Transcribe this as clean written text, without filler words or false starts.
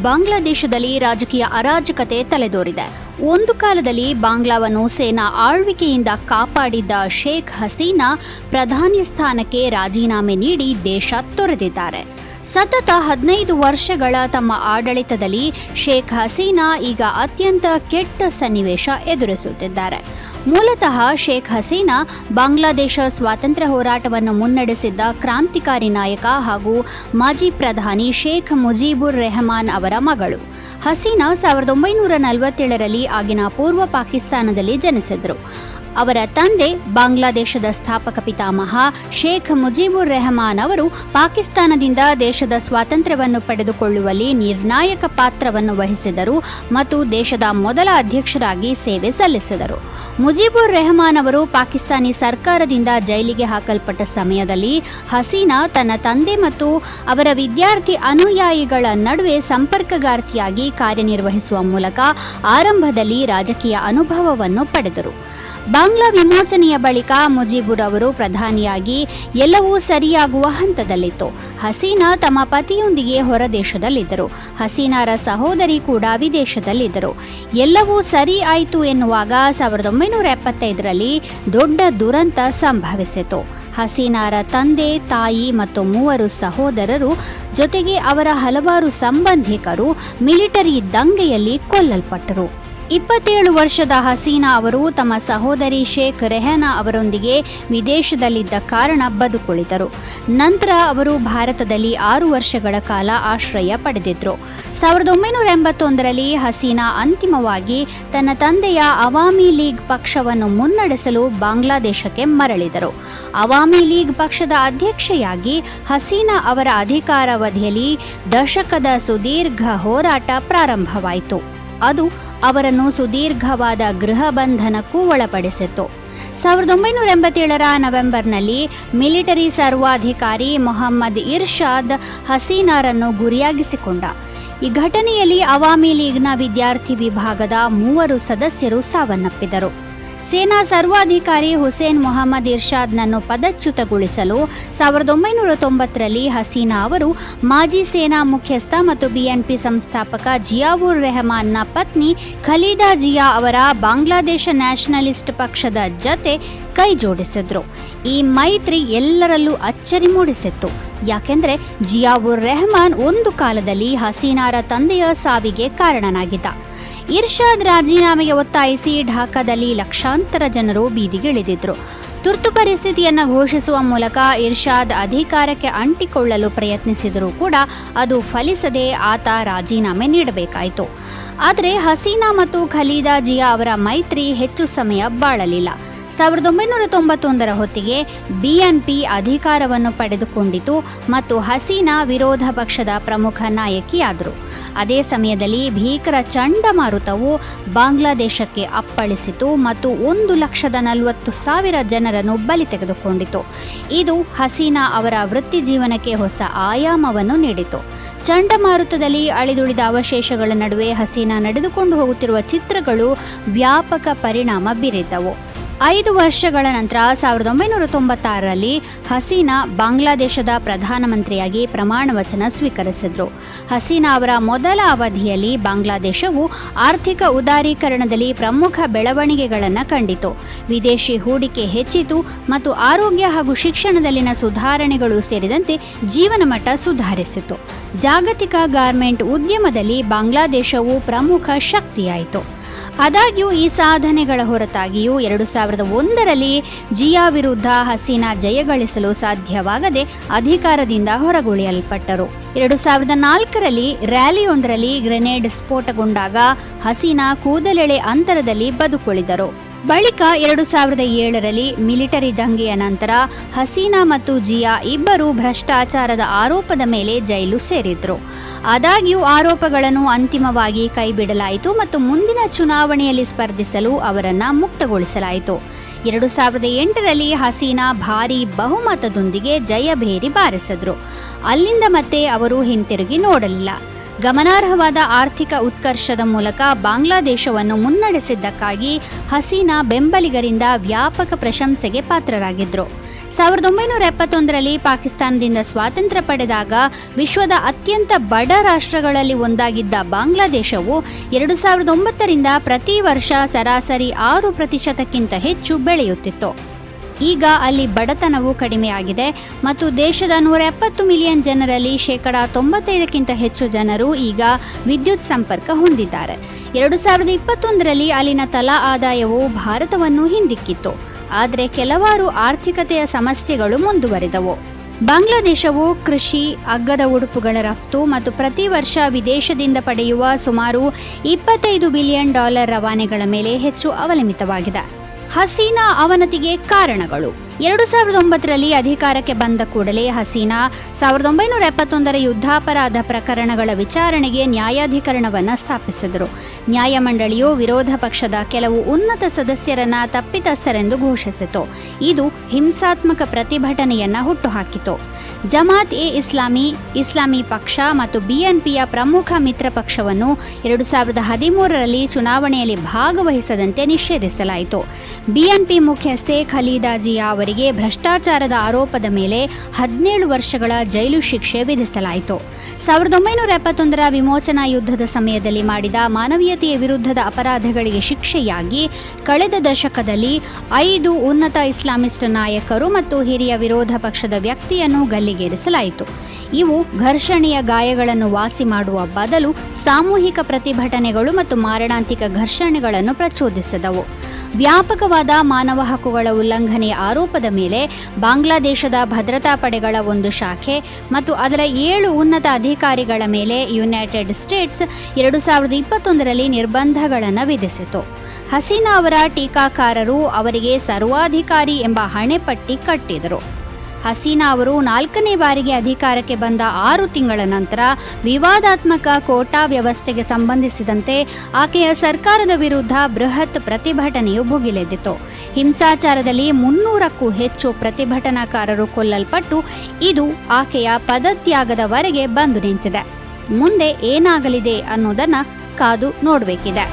ಬಾಂಗ್ಲಾದೇಶದಲ್ಲಿ ರಾಜಕೀಯ ಅರಾಜಕತೆ ತಲೆದೋರಿದೆ. ಒಂದು ಕಾಲದಲ್ಲಿ ಬಾಂಗ್ಲಾವನ್ನು ಸೇನಾ ಆಳ್ವಿಕೆಯಿಂದ ಕಾಪಾಡಿದ್ದ ಶೇಖ್ ಹಸೀನಾ ಪ್ರಧಾನಿ ಸ್ಥಾನಕ್ಕೆ ರಾಜೀನಾಮೆ ನೀಡಿ ದೇಶ ತೊರೆದಿದ್ದಾರೆ. ಸತತ 15 ವರ್ಷಗಳ ತಮ್ಮ ಆಡಳಿತದಲ್ಲಿ ಶೇಖ್ ಹಸೀನಾ ಈಗ ಅತ್ಯಂತ ಕೆಟ್ಟ ಸನ್ನಿವೇಶ ಎದುರಿಸುತ್ತಿದ್ದಾರೆ. ಮೂಲತಃ ಶೇಖ್ ಹಸೀನಾ ಬಾಂಗ್ಲಾದೇಶ ಸ್ವಾತಂತ್ರ್ಯ ಹೋರಾಟವನ್ನು ಮುನ್ನಡೆಸಿದ್ದ ಕ್ರಾಂತಿಕಾರಿ ನಾಯಕ ಹಾಗೂ ಮಾಜಿ ಪ್ರಧಾನಿ ಶೇಖ್ ಮುಜೀಬುರ್ ರೆಹಮಾನ್ ಅವರ ಮಗಳು. ಹಸೀನಾ 1947ರಲ್ಲಿ ಆಗಿನ ಪೂರ್ವ ಪಾಕಿಸ್ತಾನದಲ್ಲಿ ಜನಿಸಿದರು. ಅವರ ತಂದೆ ಬಾಂಗ್ಲಾದೇಶದ ಸ್ಥಾಪಕ ಪಿತಾಮಹ ಶೇಖ್ ಮುಜೀಬುರ್ ರೆಹಮಾನ್ ಅವರು ಪಾಕಿಸ್ತಾನದಿಂದ ದೇಶದ ಸ್ವಾತಂತ್ರ್ಯವನ್ನು ಪಡೆದುಕೊಳ್ಳುವಲ್ಲಿ ನಿರ್ಣಾಯಕ ಪಾತ್ರವನ್ನು ವಹಿಸಿದರು ಮತ್ತು ದೇಶದ ಮೊದಲ ಅಧ್ಯಕ್ಷರಾಗಿ ಸೇವೆ ಸಲ್ಲಿಸಿದರು. ಮುಜೀಬುರ್ ರೆಹಮಾನ್ ಅವರು ಪಾಕಿಸ್ತಾನಿ ಸರ್ಕಾರದಿಂದ ಜೈಲಿಗೆ ಹಾಕಲ್ಪಟ್ಟ ಸಮಯದಲ್ಲಿ ಹಸೀನಾ ತನ್ನ ತಂದೆ ಮತ್ತು ಅವರ ವಿದ್ಯಾರ್ಥಿ ಅನುಯಾಯಿಗಳ ನಡುವೆ ಸಂಪರ್ಕಗಾರ್ತಿಯಾಗಿ ಕಾರ್ಯನಿರ್ವಹಿಸುವ ಮೂಲಕ ಆರಂಭದಲ್ಲಿ ರಾಜಕೀಯ ಅನುಭವವನ್ನು ಪಡೆದರು. ಬಾಂಗ್ಲಾ ವಿಮೋಚನೆಯ ಬಳಿಕ ಮುಜೀಬುರ್ ಅವರು ಪ್ರಧಾನಿಯಾಗಿ ಎಲ್ಲವೂ ಸರಿಯಾಗುವ ಹಂತದಲ್ಲಿತ್ತು. ಹಸೀನಾ ತಮ್ಮ ಪತಿಯೊಂದಿಗೆ ಹೊರದೇಶದಲ್ಲಿದ್ದರು. ಹಸೀನಾರ ಸಹೋದರಿ ಕೂಡ ವಿದೇಶದಲ್ಲಿದ್ದರು. ಎಲ್ಲವೂ ಸರಿ ಆಯಿತು ಎನ್ನುವಾಗ 1975ರಲ್ಲಿ ದೊಡ್ಡ ದುರಂತ ಸಂಭವಿಸಿತು. ಹಸೀನಾರ ತಂದೆ, ತಾಯಿ ಮತ್ತು 3 ಸಹೋದರರು ಜೊತೆಗೆ ಅವರ ಹಲವಾರು ಸಂಬಂಧಿಕರು ಮಿಲಿಟರಿ ದಂಗೆಯಲ್ಲಿ ಕೊಲ್ಲಲ್ಪಟ್ಟರು. 27 ವರ್ಷದ ಹಸೀನಾ ಅವರು ತಮ್ಮ ಸಹೋದರಿ ಶೇಖ್ ರೆಹನಾ ಅವರೊಂದಿಗೆ ವಿದೇಶದಲ್ಲಿದ್ದ ಕಾರಣ ಬದುಕುಳಿದರು. ನಂತರ ಅವರು ಭಾರತದಲ್ಲಿ 6 ವರ್ಷಗಳ ಕಾಲ ಆಶ್ರಯ ಪಡೆದಿದ್ದರು. 1981ರಲ್ಲಿ ಹಸೀನಾ ಅಂತಿಮವಾಗಿ ತನ್ನ ತಂದೆಯ ಅವಾಮಿ ಲೀಗ್ ಪಕ್ಷವನ್ನು ಮುನ್ನಡೆಸಲು ಬಾಂಗ್ಲಾದೇಶಕ್ಕೆ ಮರಳಿದರು. ಅವಾಮಿ ಲೀಗ್ ಪಕ್ಷದ ಅಧ್ಯಕ್ಷೆಯಾಗಿ ಹಸೀನಾ ಅವರ ಅಧಿಕಾರಾವಧಿಯಲ್ಲಿ ದಶಕದ ಸುದೀರ್ಘ ಹೋರಾಟ ಪ್ರಾರಂಭವಾಯಿತು. ಅದು ಅವರನ್ನು ಸುದೀರ್ಘವಾದ ಗೃಹ ಬಂಧನಕ್ಕೂ ಒಳಪಡಿಸಿತ್ತು. 1987ರ ನವೆಂಬರ್ನಲ್ಲಿ ಮಿಲಿಟರಿ ಸರ್ವಾಧಿಕಾರಿ ಮೊಹಮ್ಮದ್ ಇರ್ಷಾದ್ ಹಸೀನಾರನ್ನು ಗುರಿಯಾಗಿಸಿಕೊಂಡ. ಈ ಘಟನೆಯಲ್ಲಿ ಅವಾಮಿ ಲೀಗ್ನ ವಿದ್ಯಾರ್ಥಿ ವಿಭಾಗದ 3 ಸದಸ್ಯರು ಸಾವನ್ನಪ್ಪಿದರು. ಸೇನಾ ಸರ್ವಾಧಿಕಾರಿ ಹುಸೇನ್ ಮೊಹಮ್ಮದ್ ಇರ್ಷಾದ್ನನ್ನು ಪದಚ್ಯುತಗೊಳಿಸಲು 1990ರಲ್ಲಿ ಹಸೀನಾ ಅವರು ಮಾಜಿ ಸೇನಾ ಮುಖ್ಯಸ್ಥ ಮತ್ತು ಬಿಎನ್ಪಿ ಸಂಸ್ಥಾಪಕ ಜಿಯಾವುರ್ ರೆಹಮಾನ್ನ ಪತ್ನಿ ಖಲೀದಾ ಜಿಯಾ ಅವರ ಬಾಂಗ್ಲಾದೇಶ ನ್ಯಾಷನಲಿಸ್ಟ್ ಪಕ್ಷದ ಜತೆ ಕೈ ಜೋಡಿಸಿದ್ರು. ಈ ಮೈತ್ರಿ ಎಲ್ಲರಲ್ಲೂ ಅಚ್ಚರಿ ಮೂಡಿಸಿತ್ತು. ಯಾಕೆಂದರೆ ಜಿಯಾವುರ್ ರೆಹಮಾನ್ ಒಂದು ಕಾಲದಲ್ಲಿ ಹಸೀನಾರ ತಂದೆಯ ಸಾವಿಗೆ ಕಾರಣನಾಗಿದ್ದ. ಇರ್ಷಾದ್ ರಾಜೀನಾಮೆಗೆ ಒತ್ತಾಯಿಸಿ ಢಾಕಾದಲ್ಲಿ ಲಕ್ಷಾಂತರ ಜನರು ಬೀದಿಗಿಳಿದಿದ್ರು. ತುರ್ತು ಪರಿಸ್ಥಿತಿಯನ್ನು ಘೋಷಿಸುವ ಮೂಲಕ ಇರ್ಷಾದ್ ಅಧಿಕಾರಕ್ಕೆ ಅಂಟಿಕೊಳ್ಳಲು ಪ್ರಯತ್ನಿಸಿದರೂ ಕೂಡ ಅದು ಫಲಿಸದೆ ಆತ ರಾಜೀನಾಮೆ ನೀಡಬೇಕಾಯಿತು. ಆದರೆ ಹಸೀನಾ ಮತ್ತು ಖಲೀದಾ ಜಿಯಾ ಅವರ ಮೈತ್ರಿ ಹೆಚ್ಚು ಸಮಯ ಬಾಳಲಿಲ್ಲ. 1991ರ ಹೊತ್ತಿಗೆ ಬಿಎನ್ಪಿ ಅಧಿಕಾರವನ್ನು ಪಡೆದುಕೊಂಡಿತು ಮತ್ತು ಹಸೀನಾ ವಿರೋಧ ಪಕ್ಷದ ಪ್ರಮುಖ ನಾಯಕಿಯಾದರು. ಅದೇ ಸಮಯದಲ್ಲಿ ಭೀಕರ ಚಂಡಮಾರುತವು ಬಾಂಗ್ಲಾದೇಶಕ್ಕೆ ಅಪ್ಪಳಿಸಿತು ಮತ್ತು 1,40,000 ಜನರನ್ನು ಬಲಿ ತೆಗೆದುಕೊಂಡಿತು. ಇದು ಹಸೀನಾ ಅವರ ವೃತ್ತಿ ಜೀವನಕ್ಕೆ ಹೊಸ ಆಯಾಮವನ್ನು ನೀಡಿತು. ಚಂಡಮಾರುತದಲ್ಲಿ ಅಳಿದುಳಿದ ಅವಶೇಷಗಳ ನಡುವೆ ಹಸೀನಾ ನಡೆದುಕೊಂಡು ಹೋಗುತ್ತಿರುವ ಚಿತ್ರಗಳು ವ್ಯಾಪಕ ಪರಿಣಾಮ ಬೀರಿದ್ದವು. 5 ವರ್ಷಗಳ ನಂತರ 1996ರಲ್ಲಿ ಹಸೀನಾ ಬಾಂಗ್ಲಾದೇಶದ ಪ್ರಧಾನಮಂತ್ರಿಯಾಗಿ ಪ್ರಮಾಣ ವಚನ ಸ್ವೀಕರಿಸಿದರು. ಹಸೀನಾ ಅವರ ಮೊದಲ ಅವಧಿಯಲ್ಲಿ ಬಾಂಗ್ಲಾದೇಶವು ಆರ್ಥಿಕ ಉದಾರೀಕರಣದಲ್ಲಿ ಪ್ರಮುಖ ಬೆಳವಣಿಗೆಗಳನ್ನು ಕಂಡಿತು. ವಿದೇಶಿ ಹೂಡಿಕೆ ಹೆಚ್ಚಿತು ಮತ್ತು ಆರೋಗ್ಯ ಹಾಗೂ ಶಿಕ್ಷಣದಲ್ಲಿನ ಸುಧಾರಣೆಗಳು ಸೇರಿದಂತೆ ಜೀವನ ಮಟ್ಟ ಸುಧಾರಿಸಿತು. ಜಾಗತಿಕ ಗಾರ್ಮೆಂಟ್ ಉದ್ಯಮದಲ್ಲಿ ಬಾಂಗ್ಲಾದೇಶವು ಪ್ರಮುಖ ಶಕ್ತಿಯಾಯಿತು. ಆದಾಗ್ಯೂ ಈ ಸಾಧನೆಗಳ ಹೊರತಾಗಿಯೂ 2001ರಲ್ಲಿ ಜಿಯಾ ವಿರುದ್ಧ ಹಸೀನಾ ಜಯಗಳಿಸಲು ಸಾಧ್ಯವಾಗದೆ ಅಧಿಕಾರದಿಂದ ಹೊರಗುಳಿಯಲ್ಪಟ್ಟರು. 2004ರಲ್ಲಿ ರ್ಯಾಲಿಯೊಂದರಲ್ಲಿ ಗ್ರೆನೇಡ್ ಸ್ಫೋಟಗೊಂಡಾಗ ಹಸೀನಾ ಕೂದಲೆಳೆ ಅಂತರದಲ್ಲಿ ಬದುಕುಳಿದರು. ಬಳಿಕ 2007ರಲ್ಲಿ ಮಿಲಿಟರಿ ದಂಗೆಯ ನಂತರ ಹಸೀನಾ ಮತ್ತು ಜಿಯಾ ಇಬ್ಬರು ಭ್ರಷ್ಟಾಚಾರದ ಆರೋಪದ ಮೇಲೆ ಜೈಲು ಸೇರಿದ್ರು. ಆದಾಗ್ಯೂ ಆರೋಪಗಳನ್ನು ಅಂತಿಮವಾಗಿ ಕೈಬಿಡಲಾಯಿತು ಮತ್ತು ಮುಂದಿನ ಚುನಾವಣೆಯಲ್ಲಿ ಸ್ಪರ್ಧಿಸಲು ಅವರನ್ನು ಮುಕ್ತಗೊಳಿಸಲಾಯಿತು. 2008ರಲ್ಲಿ ಹಸೀನಾ ಭಾರೀ ಬಹುಮತದೊಂದಿಗೆ ಜಯಭೇರಿ ಬಾರಿಸಿದ್ರು. ಅಲ್ಲಿಂದ ಮತ್ತೆ ಅವರು ಹಿಂತಿರುಗಿ ನೋಡಲಿಲ್ಲ. ಗಮನಾರ್ಹವಾದ ಆರ್ಥಿಕ ಉತ್ಕರ್ಷದ ಮೂಲಕ ಬಾಂಗ್ಲಾದೇಶವನ್ನು ಮುನ್ನಡೆಸಿದ್ದಕ್ಕಾಗಿ ಹಸೀನಾ ಬೆಂಬಲಿಗರಿಂದ ವ್ಯಾಪಕ ಪ್ರಶಂಸೆಗೆ ಪಾತ್ರರಾಗಿದ್ದರು. 1971ರಲ್ಲಿ ಪಾಕಿಸ್ತಾನದಿಂದ ಸ್ವಾತಂತ್ರ್ಯ ಪಡೆದಾಗ ವಿಶ್ವದ ಅತ್ಯಂತ ಬಡ ರಾಷ್ಟ್ರಗಳಲ್ಲಿ ಒಂದಾಗಿದ್ದ ಬಾಂಗ್ಲಾದೇಶವು 2009ರಿಂದ ಪ್ರತಿ ವರ್ಷ ಸರಾಸರಿ 6% ಹೆಚ್ಚು ಬೆಳೆಯುತ್ತಿತ್ತು. ಈಗ ಅಲ್ಲಿ ಬಡತನವು ಕಡಿಮೆಯಾಗಿದೆ ಮತ್ತು ದೇಶದ 170 ಮಿಲಿಯನ್ ಜನರಲ್ಲಿ 95%ಕ್ಕಿಂತ ಹೆಚ್ಚು ಜನರು ಈಗ ವಿದ್ಯುತ್ ಸಂಪರ್ಕ ಹೊಂದಿದ್ದಾರೆ. 2021ರಲ್ಲಿ ಅಲ್ಲಿನ ತಲಾ ಆದಾಯವು ಭಾರತವನ್ನು ಹಿಂದಿಕ್ಕಿತ್ತು, ಆದರೆ ಕೆಲವಾರು ಆರ್ಥಿಕತೆಯ ಸಮಸ್ಯೆಗಳು ಮುಂದುವರಿದವು. ಬಾಂಗ್ಲಾದೇಶವು ಕೃಷಿ, ಅಗ್ಗದ ಉಡುಪುಗಳ ರಫ್ತು ಮತ್ತು ಪ್ರತಿ ವರ್ಷ ವಿದೇಶದಿಂದ ಪಡೆಯುವ ಸುಮಾರು $25 ಬಿಲಿಯನ್ ರವಾನೆಗಳ ಮೇಲೆ ಹೆಚ್ಚು ಅವಲಂಬಿತವಾಗಿದೆ. ಹಸೀನಾ ಅವನತಿಗೆ ಕಾರಣಗಳು. 2009ರಲ್ಲಿ ಅಧಿಕಾರಕ್ಕೆ ಬಂದ ಕೂಡಲೇ ಹಸೀನಾ 1971ರ ಯುದ್ಧಾಪರಾಧ ಪ್ರಕರಣಗಳ ವಿಚಾರಣೆಗೆ ನ್ಯಾಯಾಧಿಕರಣವನ್ನು ಸ್ಥಾಪಿಸಿದರು. ನ್ಯಾಯಮಂಡಳಿಯು ವಿರೋಧ ಪಕ್ಷದ ಕೆಲವು ಉನ್ನತ ಸದಸ್ಯರನ್ನ ತಪ್ಪಿತಸ್ಥರೆಂದು ಘೋಷಿಸಿತು. ಇದು ಹಿಂಸಾತ್ಮಕ ಪ್ರತಿಭಟನೆಯನ್ನ ಹುಟ್ಟುಹಾಕಿತು. ಜಮಾತ್ ಎ ಇಸ್ಲಾಮಿ ಪಕ್ಷ ಮತ್ತು ಬಿಎನ್ಪಿಯ ಪ್ರಮುಖ ಮಿತ್ರ ಪಕ್ಷವನ್ನು 2013ರಲ್ಲಿ ಚುನಾವಣೆಯಲ್ಲಿ ಭಾಗವಹಿಸದಂತೆ ನಿಷೇಧಿಸಲಾಯಿತು. ಬಿಎನ್ಪಿ ಮುಖ್ಯಸ್ಥೆ ಖಲೀದಾ ಜಿಯಾ ಅವರಿಗೆ ಭ್ರಷ್ಟಾಚಾರದ ಆರೋಪದ ಮೇಲೆ 17 ವರ್ಷಗಳ ಜೈಲು ಶಿಕ್ಷೆ ವಿಧಿಸಲಾಯಿತು. 1971ರ ವಿಮೋಚನಾ ಯುದ್ಧದ ಸಮಯದಲ್ಲಿ ಮಾಡಿದ ಮಾನವೀಯತೆಯ ವಿರುದ್ಧದ ಅಪರಾಧಗಳಿಗೆ ಶಿಕ್ಷೆಯಾಗಿ ಕಳೆದ ದಶಕದಲ್ಲಿ 5 ಉನ್ನತ ಇಸ್ಲಾಮಿಸ್ಟ್ ನಾಯಕರು ಮತ್ತು ಹಿರಿಯ ವಿರೋಧ ಪಕ್ಷದ ವ್ಯಕ್ತಿಯನ್ನು ಗಲ್ಲಿಗೇರಿಸಲಾಯಿತು. ಇವು ಘರ್ಷಣೆಯ ಗಾಯಗಳನ್ನು ವಾಸಿ ಮಾಡುವ ಬದಲು ಸಾಮೂಹಿಕ ಪ್ರತಿಭಟನೆಗಳು ಮತ್ತು ಮಾರಣಾಂತಿಕ ಘರ್ಷಣೆಗಳನ್ನು ಪ್ರಚೋದಿಸಿದವು. ವ್ಯಾಪಕವಾದ ಮಾನವ ಹಕ್ಕುಗಳ ಉಲ್ಲಂಘನೆಯ ಆರೋಪದ ಮೇಲೆ ಬಾಂಗ್ಲಾದೇಶದ ಭದ್ರತಾ ಪಡೆಗಳ ಒಂದು ಶಾಖೆ ಮತ್ತು ಅದರ 7 ಉನ್ನತ ಅಧಿಕಾರಿಗಳ ಮೇಲೆ ಯುನೈಟೆಡ್ ಸ್ಟೇಟ್ಸ್ 2021ರಲ್ಲಿ ನಿರ್ಬಂಧಗಳನ್ನು ವಿಧಿಸಿತು. ಹಸೀನಾ ಅವರ ಟೀಕಾಕಾರರು ಅವರಿಗೆ ಸರ್ವಾಧಿಕಾರಿ ಎಂಬ ಹಣೆಪಟ್ಟಿ ಕಟ್ಟಿದರು. ಹಸೀನಾ ಅವರು 4ನೇ ಬಾರಿಗೆ ಅಧಿಕಾರಕ್ಕೆ ಬಂದ 6 ತಿಂಗಳ ನಂತರ ವಿವಾದಾತ್ಮಕ ಕೋಟಾ ವ್ಯವಸ್ಥೆಗೆ ಸಂಬಂಧಿಸಿದಂತೆ ಆಕೆಯ ಸರ್ಕಾರದ ವಿರುದ್ಧ ಬೃಹತ್ ಪ್ರತಿಭಟನೆಯು ಭುಗಿಲೆದ್ದಿತು. ಹಿಂಸಾಚಾರದಲ್ಲಿ 300ಕ್ಕೂ ಹೆಚ್ಚು ಪ್ರತಿಭಟನಾಕಾರರು ಕೊಲ್ಲಲ್ಪಟ್ಟು ಇದು ಆಕೆಯ ಪದತ್ಯಾಗದವರೆಗೆ ಬಂದು ನಿಂತಿದೆ. ಮುಂದೆ ಏನಾಗಲಿದೆ ಅನ್ನೋದನ್ನ ಕಾದು ನೋಡಬೇಕಿದೆ.